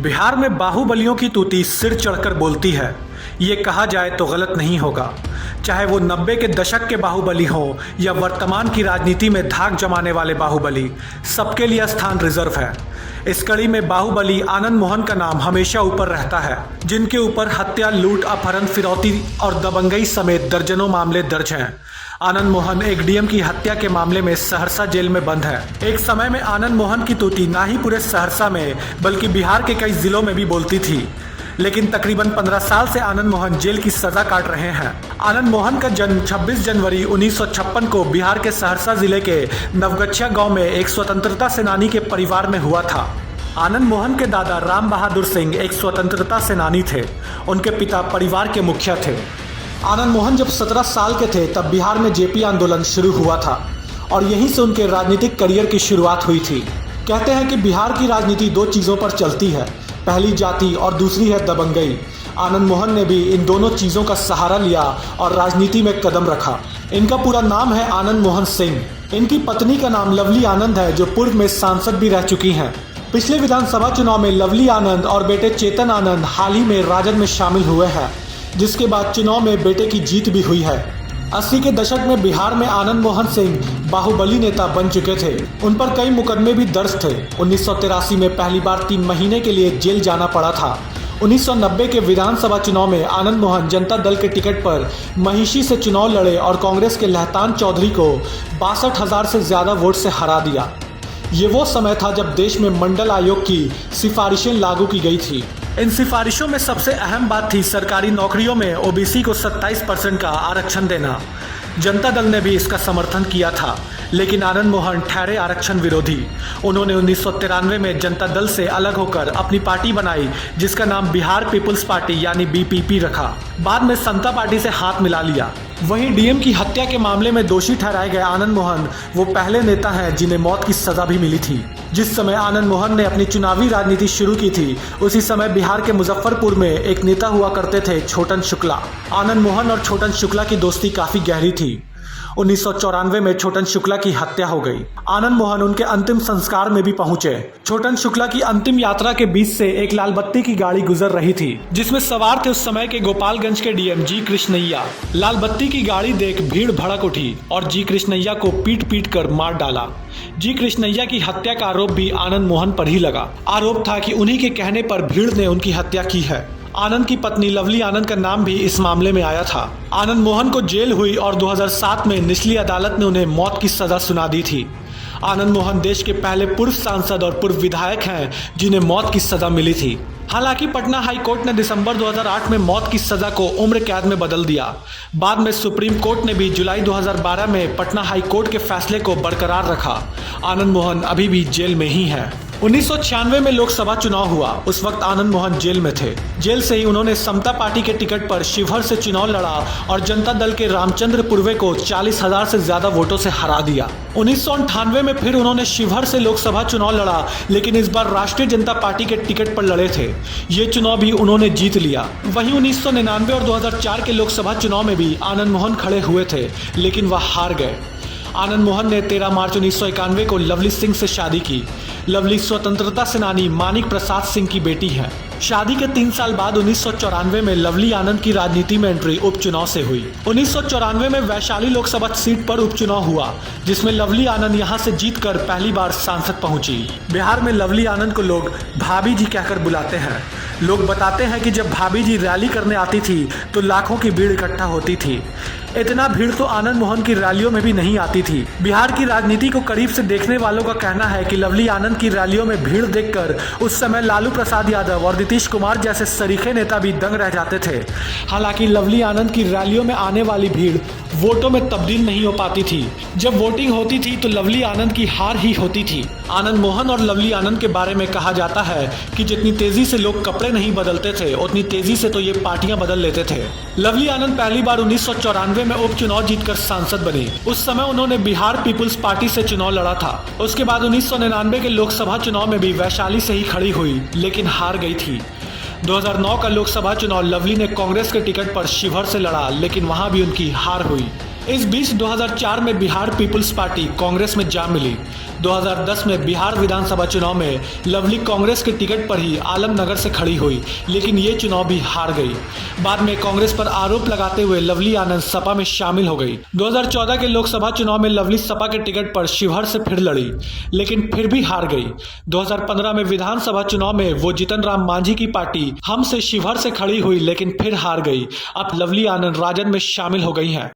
बिहार में बाहुबलियों की तूती सिर चढ़कर बोलती है, ये कहा जाए तो गलत नहीं होगा। चाहे वो 90 के दशक के बाहुबली हों या वर्तमान की राजनीति में धाक जमाने वाले बाहुबली, सबके लिए स्थान रिजर्व है। इस कड़ी में बाहुबली आनंद मोहन का नाम हमेशा ऊपर रहता है, जिनके ऊपर हत्या, लूट, अपहरण, फिरौती और दबंगई समेत दर्जनों मामले दर्ज हैं। आनंद मोहन एक डीएम की हत्या के मामले में सहरसा जेल में बंद है। एक समय में आनंद मोहन की तूती ना ही पूरे सहरसा में बल्कि बिहार के कई जिलों में भी बोलती थी, लेकिन तकरीबन 15 साल से आनंद मोहन जेल की सजा काट रहे हैं। आनंद मोहन का जन्म 26 जनवरी 1956 को बिहार के सहरसा जिले के नवगछिया गांव में एक स्वतंत्रता सेनानी के परिवार में हुआ था। आनंद मोहन के दादा राम बहादुर सिंह एक स्वतंत्रता सेनानी थे। उनके पिता परिवार के मुखिया थे। आनंद मोहन जब 17 साल के थे तब बिहार में जेपी आंदोलन शुरू हुआ था और यहीं से उनके राजनीतिक करियर की शुरुआत हुई थी। कहते हैं कि बिहार की राजनीति दो चीज़ों पर चलती है, पहली जाति और दूसरी है दबंगई। आनंद मोहन ने भी इन दोनों चीज़ों का सहारा लिया और राजनीति में कदम रखा। इनका पूरा नाम है आनंद मोहन सिंह। इनकी पत्नी का नाम लवली आनंद है, जो पूर्व में सांसद भी रह चुकी हैं। पिछले विधानसभा चुनाव में लवली आनंद और बेटे चेतन आनंद हाल ही में राजद में शामिल हुए हैं, जिसके बाद चुनाव में बेटे की जीत भी हुई है। 80 के दशक में बिहार में आनंद मोहन सिंह बाहुबली नेता बन चुके थे। उन पर कई मुकदमे भी दर्ज थे। 1983 में पहली बार 3 महीने के लिए जेल जाना पड़ा था। 1990 के विधानसभा चुनाव में आनंद मोहन जनता दल के टिकट पर महिषी से चुनाव लड़े और कांग्रेस के लहतान चौधरी को 62,000 से ज्यादा वोट से हरा दिया। ये वो समय था जब देश में मंडल आयोग की सिफारिशें लागू की गई थी। इन सिफारिशों में सबसे अहम बात थी सरकारी नौकरियों में ओबीसी को 27% का आरक्षण देना। जनता दल ने भी इसका समर्थन किया था, लेकिन आनंद मोहन ठहरे आरक्षण विरोधी। उन्होंने 1993 में जनता दल से अलग होकर अपनी पार्टी बनाई, जिसका नाम बिहार पीपुल्स पार्टी यानी बीपीपी रखा। बाद में समता पार्टी से हाथ मिला लिया। वहीं डीएम की हत्या के मामले में दोषी ठहराए गए आनंद मोहन वो पहले नेता हैं जिन्हें मौत की सजा भी मिली थी। जिस समय आनंद मोहन ने अपनी चुनावी राजनीति शुरू की थी, उसी समय बिहार के मुजफ्फरपुर में एक नेता हुआ करते थे छोटन शुक्ला। आनंद मोहन और छोटन शुक्ला की दोस्ती काफी गहरी थी। 1994 में छोटन शुक्ला की हत्या हो गई। आनंद मोहन उनके अंतिम संस्कार में भी पहुंचे। छोटन शुक्ला की अंतिम यात्रा के बीच से एक लाल बत्ती की गाड़ी गुजर रही थी, जिसमें सवार थे उस समय के गोपालगंज के डीएम जी कृष्णैया। लाल बत्ती की गाड़ी देख भीड़ भड़क उठी और जी कृष्णैया को पीट पीट कर मार डाला। जी कृष्णैया की हत्या का आरोप भी आनंद मोहन पर ही लगा। आरोप था कि उन्हीं के कहने पर भीड़ ने उनकी हत्या की है। आनंद की पत्नी लवली आनंद का नाम भी इस मामले में आया था। आनंद मोहन को जेल हुई और 2007 में निचली अदालत ने उन्हें मौत की सजा सुना दी थी। आनंद मोहन देश के पहले पूर्व सांसद और पूर्व विधायक हैं जिन्हें मौत की सजा मिली थी। हालांकि पटना हाई कोर्ट ने दिसंबर 2008 में मौत की सजा को उम्र कैद में बदल दिया। बाद में सुप्रीम कोर्ट ने भी जुलाई 2012 में पटना हाई कोर्ट के फैसले को बरकरार रखा। आनंद मोहन अभी भी जेल में ही हैं। 1996 में लोकसभा चुनाव हुआ। उस वक्त आनंद मोहन जेल में थे। जेल से ही उन्होंने समता पार्टी के टिकट पर शिवहर से चुनाव लड़ा और जनता दल के रामचंद्र पूर्वे को 40,000 से ज्यादा वोटों से हरा दिया। 1998 में फिर उन्होंने शिवहर से लोकसभा चुनाव लड़ा, लेकिन इस बार राष्ट्रीय जनता पार्टी के टिकट पर लड़े थे। ये चुनाव भी उन्होंने जीत लिया। वहीं 1999 और 2004 के लोकसभा चुनाव में भी आनंद मोहन खड़े हुए थे, लेकिन वह हार गए। आनंद मोहन ने 13 मार्च 1991 को लवली सिंह से शादी की। लवली स्वतंत्रता सेनानी मानिक प्रसाद सिंह की बेटी है। शादी के 3 साल बाद 1994 में लवली आनंद की राजनीति में एंट्री उपचुनाव से हुई। 1994 में वैशाली लोकसभा सीट पर उपचुनाव हुआ, जिसमें लवली आनंद यहां से जीतकर पहली बार सांसद पहुंची। बिहार में लवली आनंद को लोग भाभी जी कहकर बुलाते हैं। लोग बताते हैं कि जब भाभी जी रैली करने आती थी तो लाखों की भीड़ इकट्ठा होती थी। इतना भीड़ तो आनंद मोहन की रैलियों में भी नहीं आती थी। बिहार की राजनीति को करीब से देखने वालों का कहना है कि लवली आनंद की रैलियों में भीड़ देखकर उस समय लालू प्रसाद यादव और नीतीश कुमार जैसे सरीखे नेता भी दंग रह जाते थे। हालांकि लवली आनंद की रैलियों में आने वाली भीड़ वोटों में तब्दील नहीं हो पाती थी। जब वोटिंग होती थी तो लवली आनंद की हार ही होती थी। आनंद मोहन और लवली आनंद के बारे में कहा जाता है कि जितनी तेजी से लोग कपड़े नहीं बदलते थे उतनी तेजी से तो ये पार्टियां बदल लेते थे। लवली आनंद पहली बार 1994 में उपचुनाव जीतकर सांसद बनी। उस समय उन्होंने बिहार पीपुल्स पार्टी से चुनाव लड़ा था। उसके बाद 1999 के लोकसभा चुनाव में भी वैशाली से ही खड़ी हुई, लेकिन हार गई थी। 2009 का लोकसभा चुनाव लवली ने कांग्रेस के टिकट पर शिवहर से लड़ा, लेकिन वहां भी उनकी हार हुई। इस बीच 2004 में बिहार पीपुल्स पार्टी कांग्रेस में जा मिली। 2010 में बिहार विधानसभा चुनाव में लवली कांग्रेस के टिकट पर ही आलमनगर से खड़ी हुई, लेकिन ये चुनाव भी हार गई। बाद में कांग्रेस पर आरोप लगाते हुए लवली आनंद सपा में शामिल हो गई। 2014 के लोकसभा चुनाव में लवली सपा के टिकट पर शिवहर से फिर लड़ी, लेकिन फिर भी हार गई। 2015 में विधानसभा चुनाव में वो जीतन राम मांझी की पार्टी हम से शिवहर से खड़ी हुई, लेकिन फिर हार गई। अब लवली आनंद राजद में शामिल हो गई हैं।